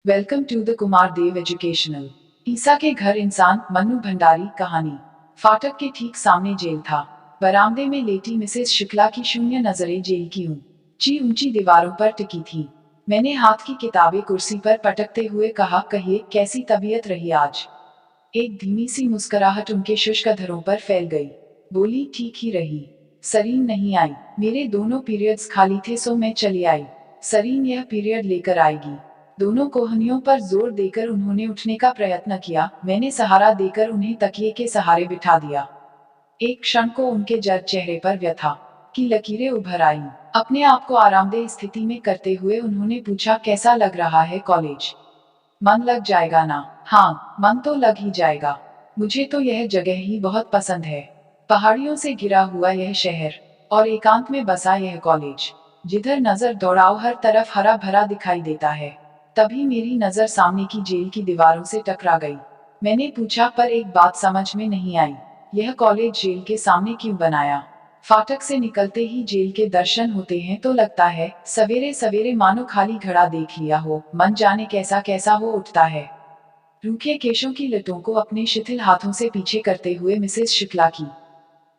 Welcome to the Kumar Dev educational. Isa के घर इंसान मन्नू भंडारी कहानी। फाटक के ठीक सामने जेल था। बरामदे में लेटी मिसेस शुक्ला की शून्य नजरें जेल की ऊंची ऊंची दीवारों पर टिकी थी। मैंने हाथ की किताबें कुर्सी पर पटकते हुए कहा, कहिए कैसी तबीयत रही आज। एक धीमी सी मुस्कुराहट उनके शुष्क अधरों पर फैल गई। बोली, ठीक ही रही। सरीन नहीं आई। मेरे दोनों पीरियड्स खाली थे सो मैं चली आई। सरीन यह पीरियड लेकर आएगी। दोनों कोहनियों पर जोर देकर उन्होंने उठने का प्रयत्न किया। मैंने सहारा देकर उन्हें तकिए के सहारे बिठा दिया। एक क्षण को उनके जर्द चेहरे पर व्यथा की लकीरें उभर आईं। अपने आप को आरामदेह स्थिति में करते हुए उन्होंने पूछा, कैसा लग रहा है कॉलेज? मन लग जाएगा ना? हाँ, मन तो लग ही जाएगा। मुझे तो यह जगह ही बहुत पसंद है। पहाड़ियों से घिरा हुआ यह शहर और एकांत में बसा यह कॉलेज। जिधर नजर दौड़ाओ हर तरफ हरा भरा दिखाई देता है। तभी मेरी नजर सामने की जेल की दीवारों से टकरा गई। मैंने पूछा, पर एक बात समझ में नहीं आई। यह कॉलेज जेल के सामने क्यों बनाया? फाटक से निकलते ही जेल के दर्शन होते हैं तो लगता है सवेरे सवेरे मानो खाली घड़ा देख लिया हो। मन जाने कैसा कैसा हो उठता है। रूखे केशों की लटों को अपने शिथिल हाथों से पीछे करते हुए मिसेस शुक्ला की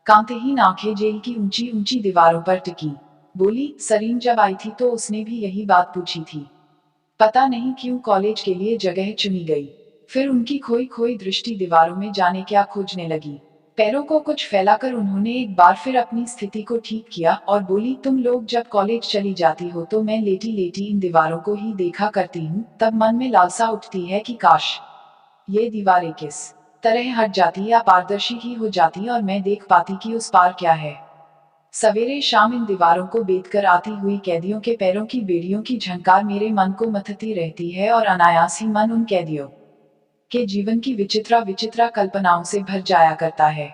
कांतिहीन आंखें जेल की ऊंची ऊंची दीवारों पर टिकी। बोली, सरीन जब आई थी तो उसने भी यही बात पूछी थी। पता नहीं क्यों कॉलेज के लिए जगह चुनी गई। फिर उनकी खोई खोई दृष्टि दीवारों में जाने क्या खोजने लगी। पैरों को कुछ फैलाकर उन्होंने एक बार फिर अपनी स्थिति को ठीक किया और बोली, तुम लोग जब कॉलेज चली जाती हो तो मैं लेटी लेटी इन दीवारों को ही देखा करती हूँ। तब मन में लालसा उठती है कि काश ये दीवारें किस तरह हट जाती या पारदर्शी ही हो जाती और मैं देख पाती कि उस पार क्या है। सवेरे शाम इन दीवारों को बेधकर आती हुई कैदियों के पैरों की बेड़ियों की झंकार मेरे मन को मथती रहती है और अनायास ही मन उन कैदियों के जीवन की विचित्रा विचित्रा कल्पनाओं से भर जाया करता है।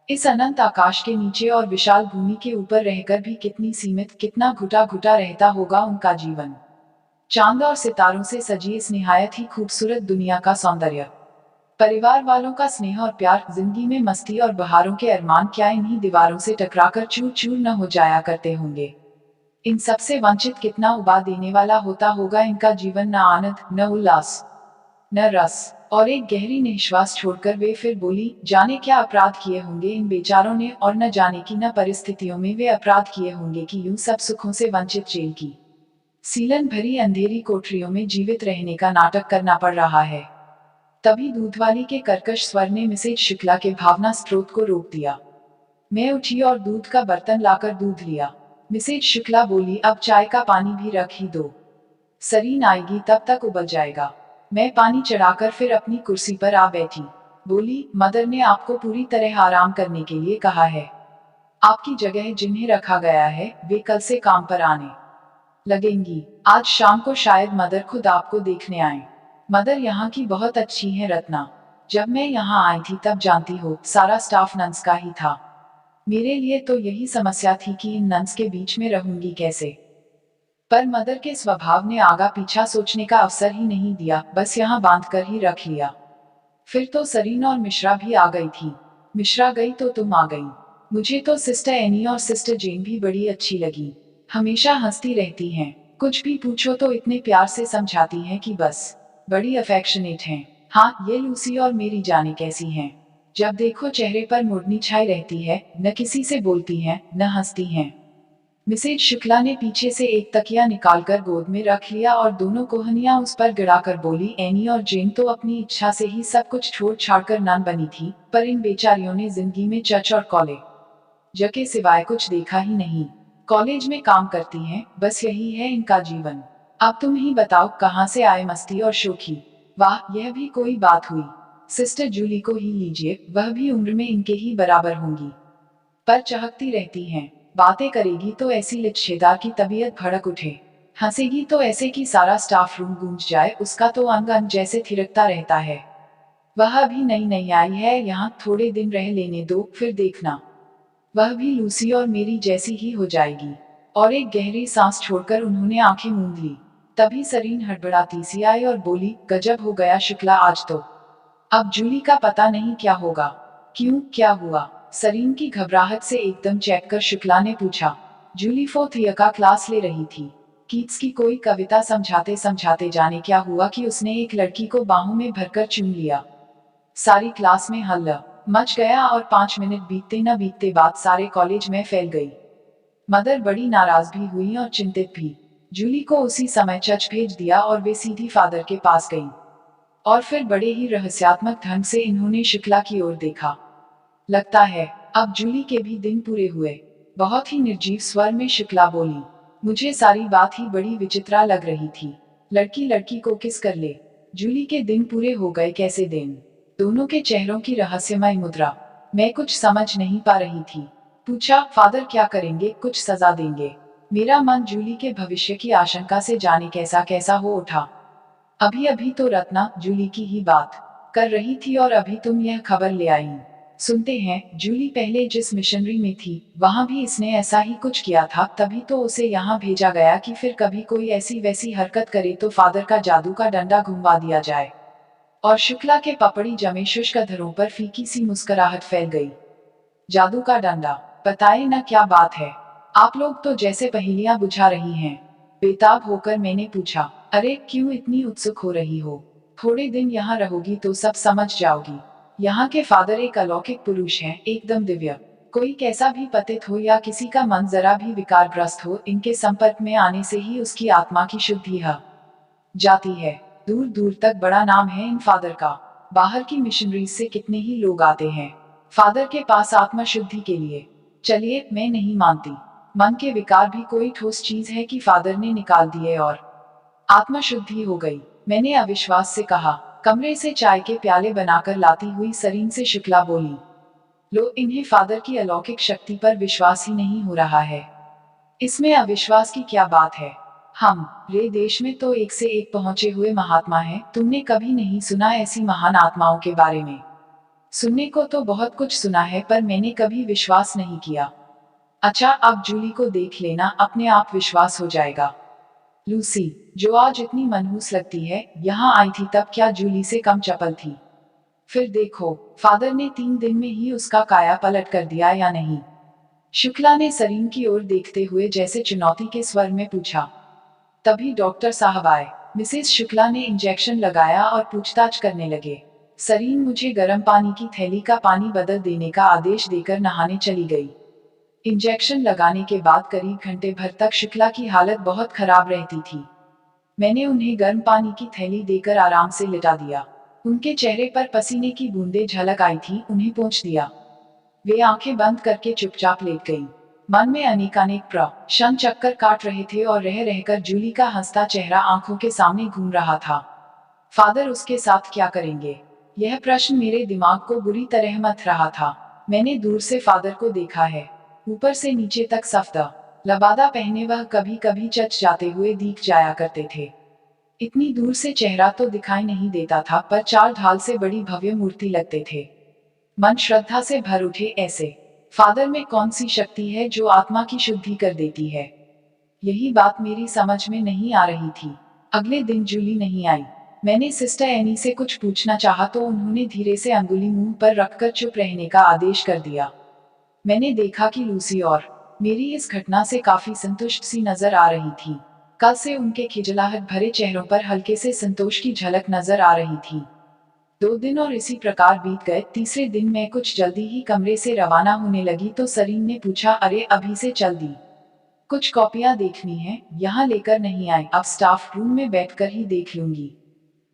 इस अनंत आकाश के नीचे और विशाल भूमि के ऊपर रहकर भी कितनी सीमित, कितना घुटा घुटा रहता होगा उनका जीवन। चांद और सितारों से सजी इस निहायत ही खूबसूरत दुनिया का सौंदर्य, परिवार वालों का स्नेह और प्यार, जिंदगी में मस्ती और बहारों के अरमान क्या इन्हीं दीवारों से टकराकर चूर चूर न हो जाया करते होंगे। इन सबसे वंचित कितना उबा देने वाला होता होगा इनका जीवन। न आनंद, न उल्लास, न रस। और एक गहरी निश्वास छोड़कर वे फिर बोली, जाने क्या अपराध किए होंगे इन बेचारों ने और न जाने की न परिस्थितियों में वे अपराध किए होंगे कि यूं सब सुखों से वंचित जेल की सीलन भरी अंधेरी कोठरियों में जीवित रहने का नाटक करना पड़ रहा है। तभी दूधवाली के कर्कश स्वर ने मिसेज शुक्ला के भावना स्रोत को रोक दिया। मैं उठी और दूध का बर्तन लाकर दूध लिया। मिसेज शुक्ला बोली, अब चाय का पानी भी रख ही दो। सरीन आएगी तब तक उबल जाएगा। मैं पानी चढ़ाकर फिर अपनी कुर्सी पर आ बैठी। बोली, मदर ने आपको पूरी तरह आराम करने के लिए कहा है। आपकी जगह जिन्हें रखा गया है वे कल से काम पर आने लगेंगी। आज शाम को शायद मदर खुद आपको देखने आए। मदर यहाँ की बहुत अच्छी हैं रत्ना। जब मैं यहाँ आई थी तब जानती हो सारा स्टाफ नंस का ही था। मेरे लिए तो यही समस्या थी कि इन नंस के बीच में रहूंगी कैसे। पर मदर के स्वभाव ने आगा पीछा सोचने का अवसर ही नहीं दिया, बस यहाँ बांध कर ही रख लिया। फिर तो सरीन और मिश्रा भी आ गई थी। मिश्रा गई तो तुम आ गई। मुझे तो सिस्टर एनी और सिस्टर जेन भी बड़ी अच्छी लगी। हमेशा हंसती रहती हैं। कुछ भी पूछो तो इतने प्यार से समझाती हैं कि बस। बड़ी अफेक्शनेट हैं। हाँ, ये लूसी और मेरी जाने कैसी हैं। जब देखो चेहरे पर मुड़नी छाई रहती है, न किसी से बोलती हैं, न हंसती हैं। मिसेज शुक्ला ने पीछे से एक तकिया निकालकर गोद में रख लिया और दोनों कोहनियां उस पर गिराकर बोली, एनी और जेन तो अपनी इच्छा से ही सब कुछ छोड़ छाड़ कर नन बनी थी, पर इन बेचारियों ने जिंदगी में चर्च और कॉलेज के सिवाय कुछ देखा ही नहीं। कॉलेज में काम करती हैं, बस यही है इनका जीवन। अब तुम ही बताओ कहाँ से आए मस्ती और शोखी। वाह, यह भी कोई बात हुई। सिस्टर जूली को ही लीजिए, वह भी उम्र में इनके ही बराबर होंगी, पर चहकती रहती हैं। बातें करेगी तो ऐसी लिच्छेदार की तबीयत भड़क उठे। हंसेगी तो ऐसे कि सारा स्टाफ रूम गूंज जाए। उसका तो अंग अंग जैसे थिरकता रहता है। वह अभी नई नई आई है यहाँ, थोड़े दिन रह लेने दो, फिर देखना वह भी लूसी और मेरी जैसी ही हो जाएगी। और एक गहरी सांस छोड़कर उन्होंने आंखें मूंद ली। तभी सरीन हड़बड़ाती सी आई और बोली, गजब हो गया शुक्ला आज तो। अब जूली का पता नहीं क्या होगा। क्यों, क्या हुआ? सरीन की घबराहट से एकदम चेक कर शुक्ला ने पूछा। जूली 4th ईयर का क्लास ले रही थी। कीट्स की कोई कविता समझाते समझाते जाने क्या हुआ कि उसने एक लड़की को बाहों में भरकर चूम लिया। सारी क्लास में हल्ला मच गया और 5 मिनट बीतते न बीतते बात सारे कॉलेज में फैल गई। मदर बड़ी नाराज भी हुई और चिंतित भी। जूली को उसी समय चर्च भेज दिया और वे सीधी फादर के पास गई। और फिर बड़े ही रहस्यात्मक ढंग से इन्होंने शुक्ला की ओर देखा। लगता है अब जूली के भी दिन पूरे हुए। बहुत ही निर्जीव स्वर में शुक्ला बोली। मुझे सारी बात ही बड़ी विचित्रा लग रही थी। लड़की लड़की को किस कर ले। जूली के दिन पूरे हो गए कैसे दिन। दोनों के चेहरों की रहस्यमय मुद्रा। मैं कुछ समझ नहीं पा रही थी। पूछा, फादर क्या करेंगे, कुछ सजा देंगे। मेरा मन जूली के भविष्य की आशंका से जाने कैसा कैसा हो उठा। अभी अभी तो रत्ना जूली की ही बात कर रही थी और अभी तुम यह खबर ले आई। सुनते हैं जूली पहले जिस मिशनरी में थी वहां भी इसने ऐसा ही कुछ किया था, तभी तो उसे यहाँ भेजा गया कि फिर कभी कोई ऐसी वैसी हरकत करे तो फादर का जादू का डंडा घुमवा दिया जाए। और शुक्ला के पपड़ी जमे शुष्क अधरों पर फीकी सी मुस्कुराहट फैल गई। जादू का डंडा, बताए न क्या बात है। आप लोग तो जैसे पहेलियां बुझा रही हैं। बेताब होकर मैंने पूछा, अरे क्यों इतनी उत्सुक हो रही हो। थोड़े दिन यहाँ रहोगी तो सब समझ जाओगी। यहाँ के फादर एक अलौकिक पुरुष हैं, एकदम दिव्य। कोई कैसा भी पतित हो या किसी का मन जरा भी विकारग्रस्त हो, इनके संपर्क में आने से ही उसकी आत्मा की शुद्धि हो जाती है। दूर दूर तक बड़ा नाम है इन फादर का। बाहर की मिशनरीज से कितने ही लोग आते हैं फादर के पास आत्मा शुद्धि के लिए। चलिए, मैं नहीं मानती। मन के विकार भी कोई ठोस चीज है कि फादर ने निकाल दिए और आत्मा शुद्धि हो गई। मैंने अविश्वास से कहा। कमरे से चाय के प्याले बनाकर लाती हुई सरीन से शुक्ला बोली, लो, इन्हें फादर की अलौकिक शक्ति पर विश्वास ही नहीं हो रहा है। इसमें अविश्वास की क्या बात है। हम रे देश में तो एक से एक पहुंचे हुए महात्मा हैं। तुमने कभी नहीं सुना ऐसी महान आत्माओं के बारे में। सुनने को तो बहुत कुछ सुना है पर मैंने कभी विश्वास नहीं किया। अच्छा, अब जूली को देख लेना, अपने आप विश्वास हो जाएगा। लूसी, जो आज इतनी मनहूस लगती है, यहाँ आई थी तब क्या जूली से कम चपल थी। फिर देखो फादर ने 3 दिन में ही उसका काया पलट कर दिया या नहीं। शुक्ला ने सरीन की ओर देखते हुए जैसे चुनौती के स्वर में पूछा। तभी डॉक्टर साहब आए। मिसेस शुक्ला ने इंजेक्शन लगाया और पूछताछ करने लगे। सरीन मुझे गर्म पानी की थैली का पानी बदल देने का आदेश देकर नहाने चली गई। इंजेक्शन लगाने के बाद करीब घंटे भर तक शुक्ला की हालत बहुत खराब रहती थी। मैंने उन्हें गर्म पानी की थैली देकर आराम से लिटा दिया। उनके चेहरे पर पसीने की बूंदें झलक आई थी, उन्हें पोंछ दिया। वे आंखें बंद करके चुपचाप लेट गईं। मन में अनेकानेक प्रश्न चक्कर काट रहे थे और रह रहकर जूली का हंसता चेहरा आंखों के सामने घूम रहा था। फादर उसके साथ क्या करेंगे, यह प्रश्न मेरे दिमाग को बुरी तरह मथ रहा था। मैंने दूर से फादर को देखा है। ऊपर से नीचे तक सफ्ता लबादा पहने वह कभी कभी चच जाते हुए दिख जाया करते थे। इतनी दूर से चेहरा तो दिखाई नहीं देता था, पर चार ढाल से बड़ी भव्य मूर्ति लगते थे। मन श्रद्धा से भर उठे। ऐसे फादर में कौन सी शक्ति है जो आत्मा की शुद्धि कर देती है। यही बात मेरी समझ में नहीं आ रही थी। अगले दिन जूली नहीं आई। मैंने सिस्टर एनी से कुछ पूछना चाहा तो उन्होंने धीरे से अंगुली मुंह पर रखकर चुप रहने का आदेश कर दिया। मैंने देखा कि लूसी और मेरी इस घटना से काफी संतुष्ट सी नजर आ रही थी। कल से उनके खिजलाहट भरे चेहरों पर हल्के से संतोष की झलक नजर आ रही थी। 2 दिन और इसी प्रकार बीत गए। तीसरे दिन मैं कुछ जल्दी ही कमरे से रवाना होने लगी तो सरीन ने पूछा, अरे अभी से चल दी? कुछ कॉपियां देखनी है, यहाँ लेकर नहीं आई, अब स्टाफ रूम में बैठकर ही देख लूंगी।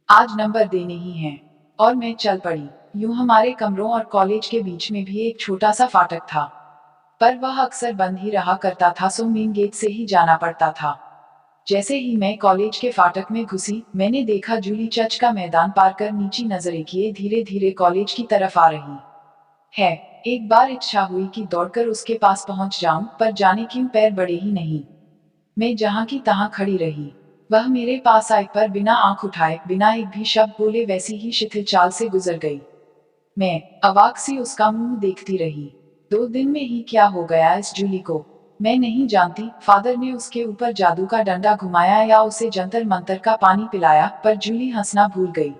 आज नंबर देने ही हैं। और मैं चल पड़ी। यूं हमारे कमरों और कॉलेज के बीच में भी एक छोटा सा फाटक था, पर वह अक्सर बंद ही रहा करता था, सो मेन गेट से ही जाना पड़ता था। जैसे ही मैं कॉलेज के फाटक में घुसी, मैंने देखा जूली चर्च का मैदान पार कर नीची नजरें किए धीरे धीरे कॉलेज की तरफ आ रही है। एक बार इच्छा हुई कि दौड़कर उसके पास पहुंच जाऊं, पर जाने क्यों पैर बढ़े ही नहीं। मैं जहां की तहां खड़ी रही। वह मेरे पास आई, पर बिना आंख उठाए, बिना एक भी शब्द बोले वैसी ही शिथिल चाल से गुजर गई। मैं अवाक सी उसका मुंह देखती रही। 2 दिन में ही क्या हो गया इस जूली को, मैं नहीं जानती। फादर ने उसके ऊपर जादू का डंडा घुमाया या उसे जंतर मंतर का पानी पिलाया, पर जूली हंसना भूल गई।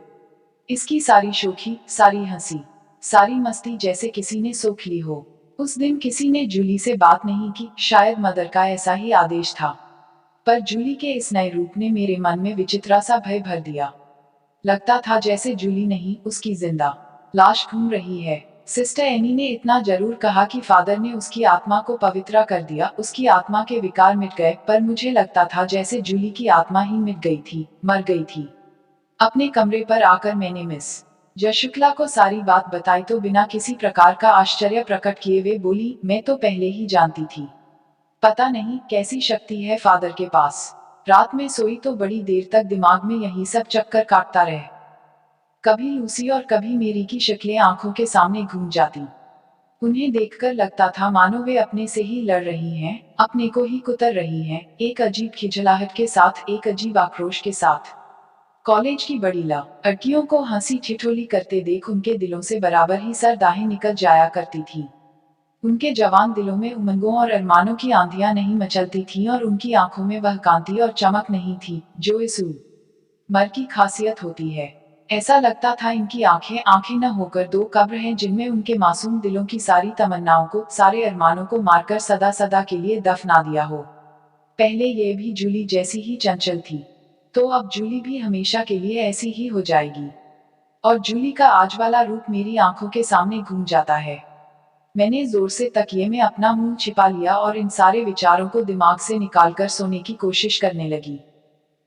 इसकी सारी शोखी, सारी हंसी, सारी मस्ती जैसे किसी ने सोख ली हो। उस दिन किसी ने जूली से बात नहीं की, शायद मदर का ऐसा ही आदेश था। पर जूली के इस नए रूप ने मेरे मन में विचित्र सा भय भर दिया। लगता था जैसे जूली नहीं, उसकी जिंदा लाश घूम रही है। सिस्टर एनी ने इतना जरूर कहा कि फादर ने उसकी आत्मा को पवित्र कर दिया, उसकी आत्मा के विकार मिट गए, पर मुझे लगता था जैसे जूली की आत्मा ही मिट गई थी, मर गई थी। अपने कमरे पर आकर मैंने मिस शुक्ला को सारी बात बताई तो बिना किसी प्रकार का आश्चर्य प्रकट किए वे बोली, मैं तो पहले ही जानती थी। पता नहीं कैसी शक्ति है फादर के पास। रात में सोई तो बड़ी देर तक दिमाग में यही सब चक्कर काटता रहे। कभी लूसी और कभी मेरी की शक्लें आंखों के सामने घूम जाती। उन्हें देखकर लगता था मानो वे अपने से ही लड़ रही हैं, अपने को ही कुतर रही हैं, एक अजीब खिजलाहट के साथ, एक अजीब आक्रोश के साथ। कॉलेज की बड़ी लड़कियों को हंसी ठिठोली करते देख उनके दिलों से बराबर ही सर दाहें निकल जाया करती थी। उनके जवान दिलों में उमंगों और अरमानों की आंधियां नहीं मचलती थीं और उनकी आंखों में वह कांति और चमक नहीं थी जो इस मर की खासियत होती है। ऐसा लगता था इनकी आंखें आंखें न होकर दो कब्र हैं जिनमें उनके मासूम दिलों की सारी तमन्नाओं को, सारे अरमानों को मारकर सदा सदा के लिए दफना दिया हो। पहले ये भी जूली जैसी ही चंचल थी, तो अब जूली भी हमेशा के लिए ऐसी ही हो जाएगी। और जूली का आज वाला रूप मेरी आंखों के सामने घूम जाता है। मैंने जोर से तकिए में अपना मुंह छिपा लिया और इन सारे विचारों को दिमाग से निकालकर सोने की कोशिश करने लगी।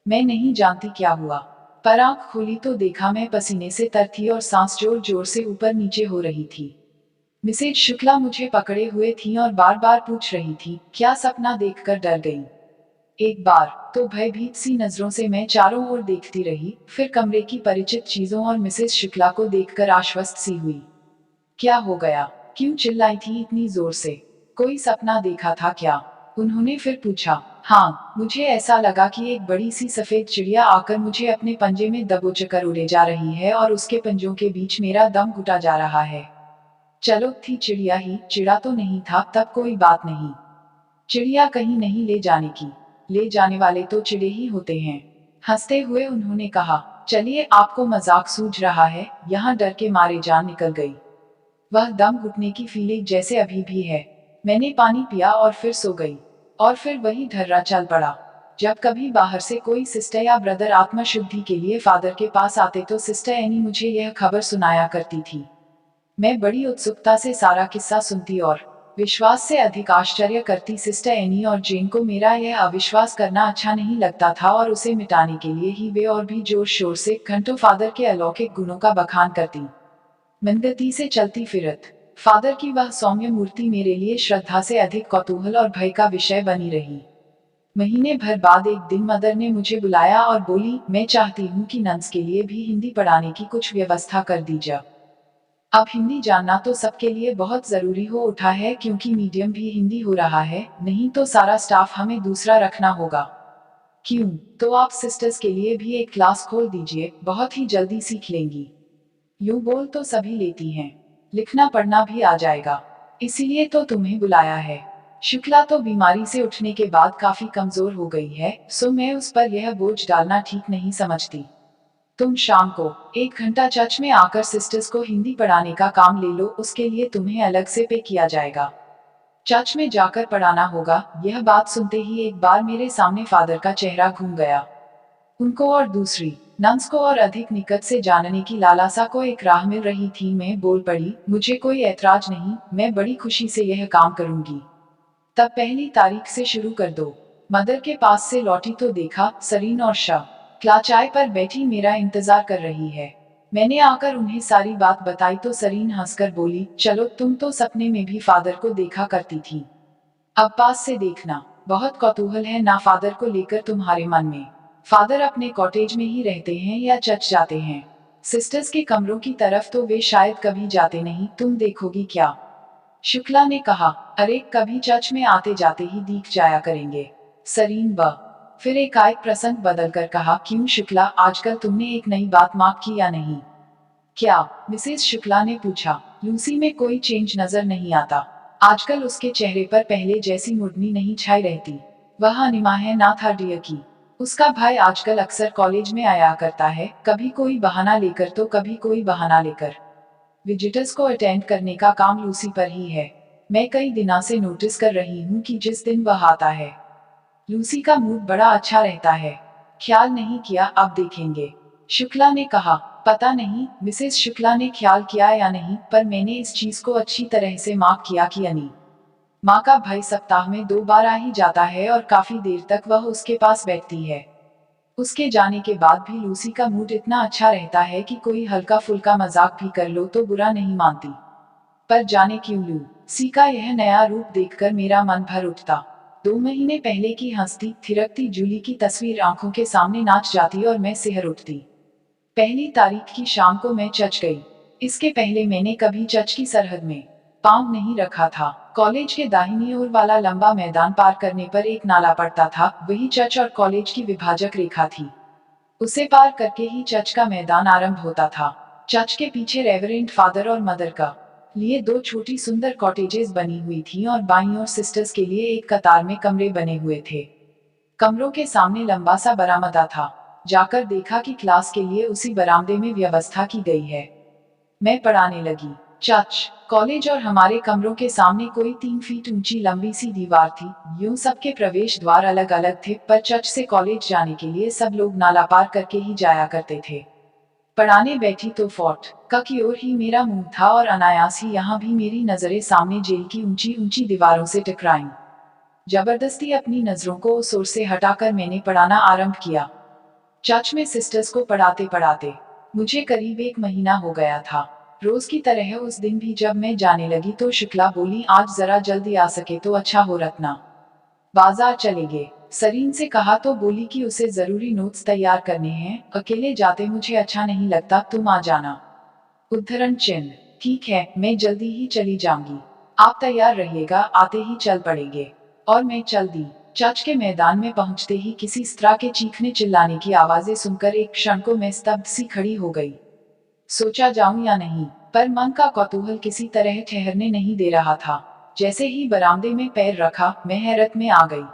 मैं नहीं जानती क्या हुआ, पर आंख खोली तो देखा मैं पसीने से तर थी और सांस जोर जोर से ऊपर नीचे हो रही थी। मिसेज शुक्ला मुझे पकड़े हुए थी और बार बार पूछ रही थी, क्या सपना देखकर डर गई। एक बार तो भयभीत सी नजरों से मैं चारों ओर देखती रही, फिर कमरे की परिचित चीजों और मिसेज शुक्ला को देखकर आश्वस्त सी हुई। क्या हो गया, क्यों चिल्लाई थी इतनी जोर से? कोई सपना देखा था क्या? उन्होंने फिर पूछा। हाँ, मुझे ऐसा लगा कि एक बड़ी सी सफेद चिड़िया आकर मुझे अपने पंजे में दबोचकर उड़े जा रही है और उसके पंजों के बीच मेरा दम घुटा जा रहा है। चलो, थी चिड़िया ही, चिड़ा तो नहीं था, तब कोई बात नहीं। चिड़िया कहीं नहीं ले जाने की, ले जाने वाले तो चिड़े ही होते हैं। हंसते हुए उन्होंने कहा, चलिए आपको मजाक सूझ रहा है, यहाँ डर के मारे जान निकल गई। वह दम घुटने की फीलिंग जैसे अभी भी है। मैंने पानी पिया और फिर सो गई। और फिर वही ढर्रा चल पड़ा। जब कभी बाहर से कोई सिस्टर या ब्रदर आत्मशुद्धि के लिए फादर के पास आते तो सिस्टर एनी मुझे यह खबर सुनाया करती थी। मैं बड़ी उत्सुकता से सारा किस्सा सुनती और विश्वास से अधिक आश्चर्य करती। सिस्टर एनी और जेन को मेरा यह अविश्वास करना अच्छा नहीं लगता था और उसे मिटाने के लिए ही वे और भी जोर शोर से घंटों फादर के अलौकिक गुणों का बखान करती। मंदगति से चलती फिरत फादर की वह सौम्य मूर्ति मेरे लिए श्रद्धा से अधिक कौतूहल और भय का विषय बनी रही। महीने भर बाद एक दिन मदर ने मुझे बुलाया और बोली, मैं चाहती हूँ कि नन्स के लिए भी हिंदी पढ़ाने की कुछ व्यवस्था कर दी जाए। अब हिंदी जानना तो सबके लिए बहुत जरूरी हो उठा है क्योंकि मीडियम भी हिंदी हो रहा है, नहीं तो सारा स्टाफ हमें दूसरा रखना होगा। क्यों, तो आप सिस्टर्स के लिए भी एक क्लास खोल दीजिए, बहुत ही जल्दी सीख लेंगी। यूं बोल तो सभी लेती हैं, लिखना पढ़ना भी आ जाएगा, इसीलिए तो तुम्हें बुलाया है। शुक्ला तो बीमारी से उठने के बाद काफी कमजोर हो गई है, सो मैं उस पर यह बोझ डालना ठीक नहीं समझती। तुम शाम को 1 घंटा चर्च में आकर सिस्टर्स को हिंदी पढ़ाने का काम ले लो, उसके लिए तुम्हें अलग से पे किया जाएगा। चर्च में जाकर पढ़ाना होगा। यह बात सुनते ही एक बार मेरे सामने फादर का चेहरा घूम गया। उनको और दूसरी नन्स को और अधिक निकट से जानने की लालसा को एक राह मिल रही थी। मैं बोल पड़ी, मुझे कोई ऐतराज नहीं, मैं बड़ी खुशी से यह काम करूंगी। तब 1 तारीख से शुरू कर दो। मदर के पास से लौटी तो देखा सरीन और शाह क्ला चाय पर बैठी मेरा इंतजार कर रही है। मैंने आकर उन्हें सारी बात बताई तो सरीन हंसकर बोली, चलो, तुम तो सपने में भी फादर को देखा करती थी, अब पास से देखना। बहुत कौतूहल है ना फादर को लेकर तुम्हारे मन में? फादर अपने कॉटेज में ही रहते हैं या चर्च जाते हैं? सिस्टर्स के कमरों की तरफ तो वे शायद कभी जाते नहीं, तुम देखोगी क्या? शुक्ला ने कहा, अरे कभी चर्च में आते जाते ही दिख जाया करेंगे। सरीन ब फिर एकाएक प्रसंग बदलकर कहा, क्यों शुक्ला, आजकल तुमने एक नई बात मार्क की या नहीं? क्या? मिसेस शुक्ला ने पूछा। लूसी में कोई चेंज नजर नहीं आता। आजकल उसके चेहरे पर पहले जैसी मुड़नी नहीं छाई रहती। वह अनिमा है ना था डियर की। उसका भाई आजकल अक्सर कॉलेज में आया करता है, कभी कोई बहाना लेकर तो कभी कोई बहाना लेकर। विजिटर्स को अटेंड करने का काम लूसी पर ही है। मैं कई दिनों से नोटिस कर रही हूँ कि जिस दिन वह आता है, लूसी का मूड बड़ा अच्छा रहता है। ख्याल नहीं किया, अब देखेंगे। शुक्ला ने कहा। पता नहीं मिसेस शुक्ला ने ख्याल किया या नहीं, पर मैंने इस चीज को अच्छी तरह से मार्क किया कि अनी माँ का भाई सप्ताह में 2 बार आ ही जाता है और काफी देर तक वह उसके पास बैठती है। उसके जाने के बाद भी लूसी का मूड इतना अच्छा रहता है कि कोई हल्का फुल्का मजाक भी कर लो तो बुरा नहीं मानती। पर जाने क्यों लूसी का यह नया रूप देखकर मेरा मन भर उठता। 2 महीने पहले की हंसती थिरकती जूली की तस्वीर आंखों के सामने नाच जाती और मैं सिहर उठती। 1 तारीख की शाम को मैं चर्च गई। इसके पहले मैंने कभी चर्च की सरहद में पांव नहीं रखा था। कॉलेज के दाहिनी ओर वाला लंबा मैदान पार करने पर एक नाला पड़ता था, वही चर्च और कॉलेज की विभाजक रेखा थी। उसे पार करके ही चर्च का मैदान आरंभ होता था। चर्च के पीछे रेवरेंड फादर और मदर का लिए 2 छोटी सुंदर कॉटेजेस बनी हुई थी और बाईं ओर सिस्टर्स के लिए एक कतार में कमरे बने हुए थे। कमरों के सामने लंबा सा बरामदा था। जाकर देखा कि क्लास के लिए उसी बरामदे में व्यवस्था की गई है। मैं पढ़ाने लगी। चर्च, कॉलेज और हमारे कमरों के सामने कोई 3 फीट ऊंची लंबी सी दीवार थी। यूं सबके प्रवेश द्वार अलग अलग थे, पर चर्च से कॉलेज जाने के लिए सब लोग नाला पार करके ही जाया करते थे। पढ़ाने बैठी तो फोर्ट का की ओर ही मेरा मुंह था और अनायास ही यहाँ भी मेरी नजरें सामने जेल की ऊंची ऊंची दीवारों से टकराईं। जबरदस्ती अपनी नजरों को उस ओर से हटाकर मैंने पढ़ाना आरंभ किया। चर्च में सिस्टर्स को पढ़ाते पढ़ाते मुझे करीब 1 महीना हो गया था। रोज की तरह उस दिन भी जब मैं जाने लगी तो शुक्ला बोली, आज जरा जल्दी आ सके तो अच्छा हो रत्ना। बाजार चलेंगे। सरीन से कहा तो बोली कि उसे जरूरी नोट्स तैयार करने हैं, अकेले जाते मुझे अच्छा नहीं लगता, तुम आ जाना। उद्धरण चिन्ह। ठीक है, मैं जल्दी ही चली जाऊंगी। आप तैयार रहिएगा, आते ही चल पड़ेंगे। और मैं चल दी। चर्च के मैदान में पहुंचते ही किसी स्त्रा के चीखने चिल्लाने की आवाजें सुनकर एक क्षण को मैं स्तब्ध सी खड़ी हो गई। सोचा जाऊं या नहीं, पर मन का कौतूहल किसी तरह ठहरने नहीं दे रहा था। जैसे ही बरामदे में पैर रखा, मैं हैरत में आ गई।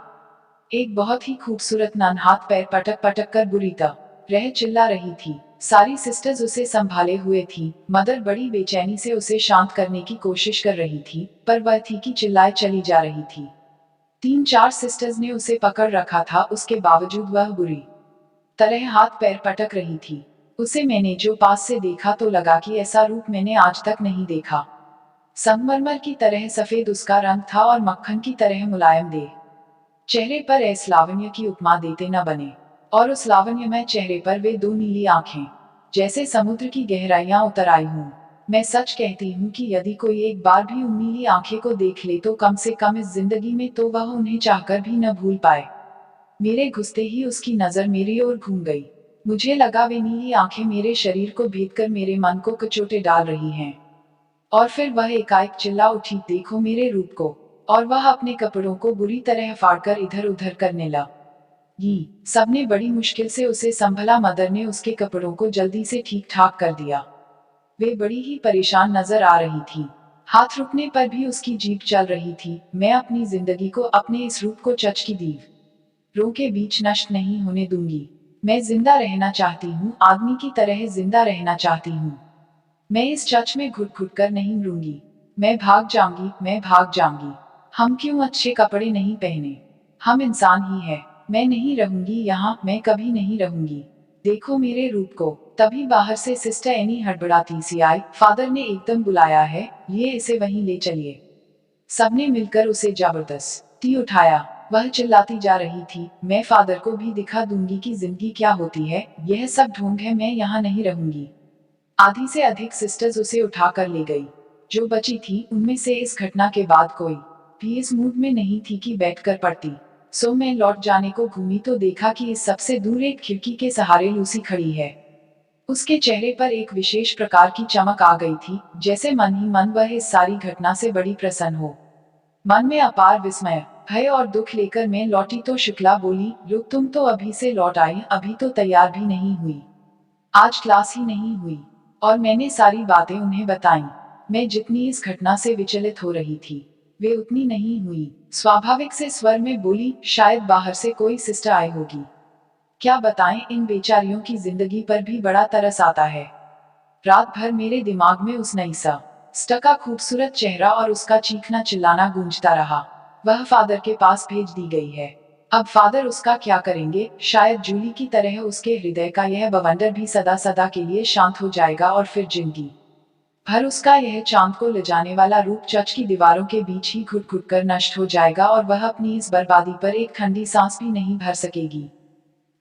एक बहुत ही खूबसूरत नन हाथ पैर पटक पटक कर बुरी तरह चिल्ला रही थी। सारी सिस्टर्स उसे संभाले हुए थी। मदर बड़ी बेचैनी से उसे शांत करने की कोशिश कर रही थी, पर वह थी कि चिल्लाए चली जा रही थी। 3-4 सिस्टर्स ने उसे पकड़ रखा था, उसके बावजूद वह बुरी तरह हाथ पैर पटक रही थी। उसे मैंने जो पास से देखा तो लगा कि ऐसा रूप मैंने आज तक नहीं देखा। संगमरमर की तरह सफेद उसका रंग था और मक्खन की तरह मुलायम दे चेहरे पर ऐस लावण्य की उपमा देते न बने। और उस लावण्यमय चेहरे पर वे 2 नीली आंखें, जैसे समुद्र की गहराइयां उतर आई हूं। मैं सच कहती हूँ कि यदि कोई एक बार भी उन नीली आंखें को देख ले तो कम से कम इस जिंदगी में तो वह उन्हें चाहकर भी न भूल पाए। मेरे घुसते ही उसकी नजर मेरी ओर घूम गई। मुझे लगा वे नीली आंखें मेरे शरीर को भेदकर मेरे मन को कचोटे डाल रही हैं। और फिर वह एकाएक चिल्ला उठी, देखो मेरे रूप को। और वह अपने कपड़ों को बुरी तरह फाड़कर इधर उधर करने लगी। सबने बड़ी मुश्किल से उसे संभला। मदर ने उसके कपड़ों को जल्दी से ठीक ठाक कर दिया। वे बड़ी ही परेशान नजर आ रही थी। हाथ रुकने पर भी उसकी जीभ चल रही थी। मैं अपनी जिंदगी को, अपने इस रूप को चर्च की दीवारों के बीच नष्ट नहीं होने दूंगी। मैं जिंदा रहना चाहती हूँ, आदमी की तरह जिंदा रहना चाहती हूँ। मैं इस चर्च में घुट घुट कर नहीं मरूंगी। मैं भाग जाऊंगी, मैं भाग जाऊंगी। हम क्यों अच्छे कपड़े नहीं पहने? हम इंसान ही हैं। मैं नहीं रहूंगी यहाँ, मैं कभी नहीं रहूंगी। देखो मेरे रूप को। तभी बाहर से सिस्टर एनी हड़बड़ाती सी आई। फादर ने एकदम बुलाया है, लिए इसे वहीं ले चलिए। सबने मिलकर उसे जबरदस्ती उठाया। वह चिल्लाती जा रही थी, मैं फादर को भी दिखा दूंगी कि जिंदगी क्या होती है, यह सब ढोंग है, मैं यहाँ नहीं रहूंगी। आधी से अधिक सिस्टर्स उसे उठाकर ले गई। जो बची थी उनमें से इस घटना के बाद कोई भी इस मूड में नहीं थी कि बैठकर पढ़ती। सो मैं लौट जाने को घूमी तो देखा कि इस सबसे दूर एक खिड़की के सहारे लूसी खड़ी है। उसके चेहरे पर एक विशेष प्रकार की चमक आ गई थी, जैसे मन ही मन वह इस सारी घटना से बड़ी प्रसन्न हो। मन में अपार विस्मय, भय और दुख लेकर मैं लौटी तो शुक्ला बोली, रुक, तुम तो अभी से लौट आई, अभी तो तैयार भी नहीं हुई। आज क्लास ही नहीं हुई। और मैंने सारी बातें उन्हें बताईं। मैं जितनी इस घटना से विचलित हो रही थी, वे उतनी नहीं हुई। स्वाभाविक से स्वर में बोली, शायद बाहर से कोई सिस्टर आई होगी। क्या बताएं, इन बेचारियों की जिंदगी पर भी बड़ा तरस आता है। रात भर मेरे दिमाग में उस नईसा सिस्टर का खूबसूरत चेहरा और उसका चीखना चिल्लाना गूंजता रहा। वह फादर के पास भेज दी गई है। अब फादर उसका क्या करेंगे? शायद जूली की तरह उसके हृदय का यह बवंडर भी सदा सदा के लिए शांत हो जाएगा और फिर जिंदगी भर उसका यह चांद को ले जाने वाला रूप चर्च की दीवारों के बीच ही घुट घुट कर नष्ट हो जाएगा और वह अपनी इस बर्बादी पर एक ठंडी सांस भी नहीं भर सकेगी।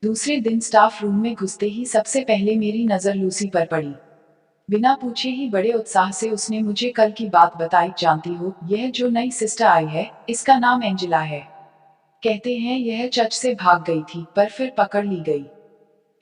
दूसरे दिन स्टाफ रूम में घुसते ही सबसे पहले मेरी नजर लूसी पर पड़ी। बिना पूछे ही बड़े उत्साह से उसने मुझे कल की बात बताई। जानती हो, यह जो नई सिस्टर आई है, इसका नाम एंजेला है। कहते हैं यह चर्च से भाग गई थी पर फिर पकड़ ली गई।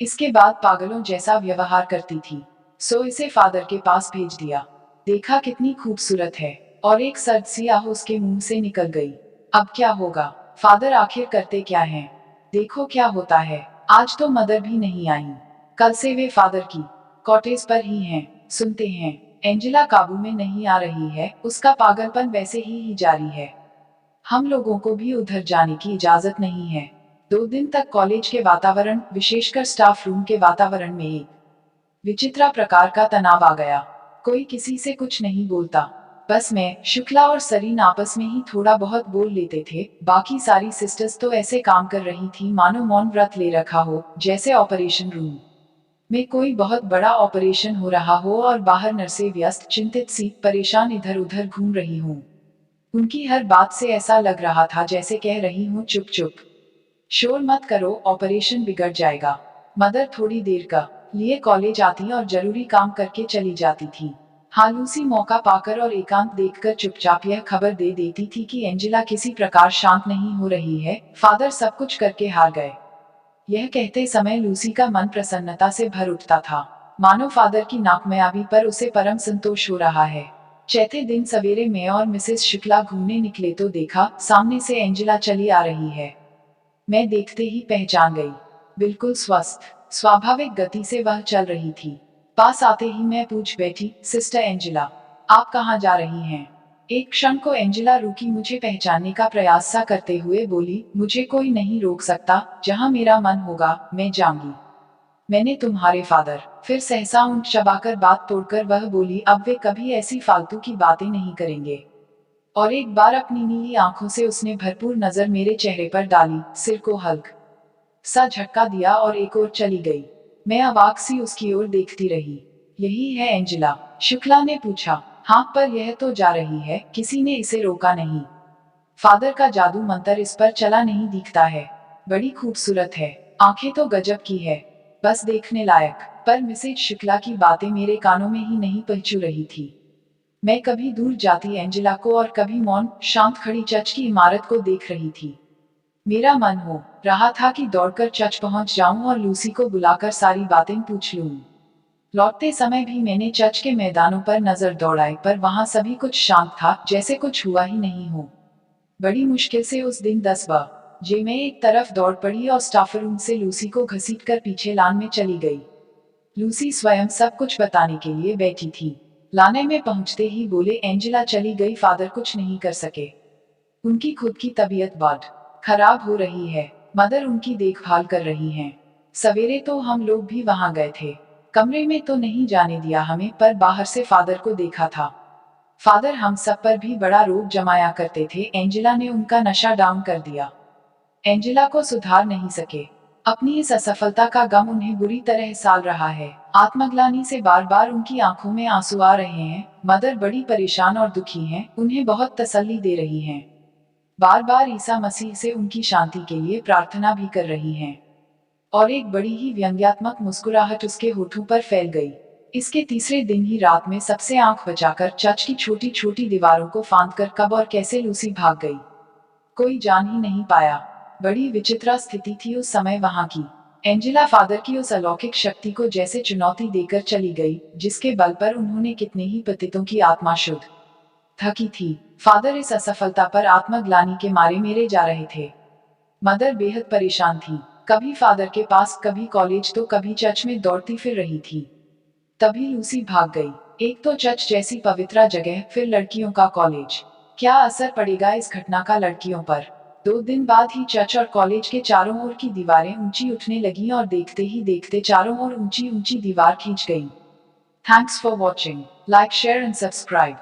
इसके बाद पागलों जैसा व्यवहार करती थी, सो इसे फादर के पास भेज दिया। देखा कितनी खूबसूरत है। और एक सर्द सी आह उसके मुंह से निकल गई। अब क्या होगा? फादर आखिर करते क्या हैं? देखो क्या होता है। आज तो मदर भी नहीं आई। कल से वे फादर की कॉटेज पर ही हैं। सुनते हैं एंजेला काबू में नहीं आ रही है, उसका पागलपन वैसे ही जारी है। हम लोगों को भी उधर जाने की इजाजत नहीं है। 2 दिन तक कॉलेज के वातावरण, विशेषकर स्टाफ रूम के वातावरण में एक विचित्र प्रकार का तनाव आ गया। कोई किसी से कुछ नहीं बोलता। बस मैं, शुक्ला और सरीन आपस में ही थोड़ा बहुत बोल लेते थे। बाकी सारी सिस्टर्स तो ऐसे काम कर रही थी मानो मौन व्रत ले रखा हो, जैसे ऑपरेशन रूम में कोई बहुत बड़ा ऑपरेशन हो रहा हो और बाहर नर्सें व्यस्त, चिंतित सी, परेशान इधर उधर घूम रही हूँ। उनकी हर बात से ऐसा लग रहा था जैसे कह रही हूँ चुप चुप, शोर मत करो, ऑपरेशन बिगड़ जाएगा। मदर थोड़ी देर का लिए कॉलेज आती और जरूरी काम करके चली जाती थी। हाँ, लूसी मौका पाकर और एकांत देखकर चुपचाप यह खबर दे देती थी कि एंजेला किसी प्रकार शांत नहीं हो रही है, फादर सब कुछ करके हार गए। यह कहते समय लूसी का मन प्रसन्नता से भर उठता था, मानो फादर की नाकामयाबी पर उसे परम संतोष हो रहा है। चौथे दिन सवेरे मैं और मिसेस शुक्ला घूमने निकले तो देखा सामने से एंजेला चली आ रही है। मैं देखते ही पहचान गई। बिल्कुल स्वस्थ, स्वाभाविक गति से वह चल रही थी। पास आते ही मैं पूछ बैठी, सिस्टर एंजेला, आप कहाँ जा रही हैं? एक क्षण को एंजेला रुकी, मुझे पहचानने का प्रयास सा करते हुए बोली, मुझे कोई नहीं रोक सकता, जहाँ मेरा मन होगा मैं जाऊंगी। मैंने तुम्हारे फादर। फिर सहसा ऊंट चबाकर बात तोड़कर वह बोली, अब वे कभी ऐसी फालतू की बातें नहीं करेंगे। और एक बार अपनी नीली आंखों से उसने भरपूर नजर मेरे चेहरे पर डाली, सिर को हल्क सा झटका दिया और एक ओर चली गई। मैं अवाक सी उसकी ओर देखती रही। यही है एंजेला? शुक्ला ने पूछा। हाँ, पर यह तो जा रही है, किसी ने इसे रोका नहीं। फादर का जादू मंत्र इस पर चला नहीं दिखता है। बड़ी खूबसूरत है, आंखें तो गजब की है, बस देखने लायक। पर मिसेज शुक्ला की बातें मेरे कानों में ही नहीं पहुंच रही थी। मैं कभी दूर जाती एंजेला को और कभी मौन शांत खड़ी चर्च की इमारत को देख रही थी। मेरा मन हो रहा था कि दौड़कर चर्च पहुंच जाऊं और लूसी को बुलाकर सारी बातें पूछ लूं। लौटते समय भी मैंने चर्च के मैदानों पर नजर दौड़ाई, पर वहां सभी कुछ शांत था, जैसे कुछ हुआ ही नहीं हो। बड़ी मुश्किल से उस दिन 10 बजे मैं एक तरफ दौड़ पड़ी और स्टाफ रूम से लूसी को घसीटकर पीछे लान में चली गई। लूसी स्वयं सब कुछ बताने के लिए बैठी थी। लाने में पहुंचते ही बोले, एंजेला चली गई, फादर कुछ नहीं कर सके। उनकी खुद की तबीयत बहुत खराब हो रही है, मदर उनकी देखभाल कर रही हैं। सवेरे तो हम लोग भी वहां गए थे। कमरे में तो नहीं जाने दिया हमें, पर बाहर से फादर को देखा था। फादर हम सब पर भी बड़ा रोब जमाया करते थे, एंजेला ने उनका नशा डाउन कर दिया। एंजेला को सुधार नहीं सके। अपनी इस असफलता का गम उन्हें बुरी तरह साल रहा है। आत्मग्लानि से बार बार उनकी आंखों में आंसू आ रहे हैं। मदर बड़ी परेशान और दुखी हैं, उन्हें बहुत तसल्ली दे रही हैं। बार बार ईसा मसीह से उनकी शांति के लिए प्रार्थना भी कर रही हैं। और एक बड़ी ही व्यंग्यात्मक मुस्कुराहट उसके होठों पर फैल गई। इसके तीसरे दिन ही रात में सबसे आंख बचाकर चर्च की छोटी छोटी दीवारों को फांदकर कब और कैसे लूसी भाग गई, कोई जान ही नहीं पाया। बड़ी विचित्र स्थिति थी उस समय वहां की। एंजेला फादर की उस अलौकिक शक्ति को जैसे चुनौती देकर चली गई, जिसके बल पर उन्होंने कितने ही पतितों की आत्मा शुद्ध थकी थी। फादर इस असफलता पर आत्मग्लानि के मारे मेरे जा रहे थे। मदर बेहद परेशान थी। कभी फादर के पास, कभी कॉलेज तो कभी चर्च में दौड़ती फिर रही थी। तभी लूसी भाग गई। एक तो चर्च जैसी पवित्र जगह, फिर लड़कियों का कॉलेज। क्या असर पड़ेगा इस घटना का लड़कियों पर? 2 दिन बाद ही चर्च और कॉलेज के चारों ओर की दीवारें ऊंची उठने लगीं और देखते ही देखते चारों ओर ऊंची ऊंची दीवार खींच गई। Thanks for watching. Like, share and subscribe.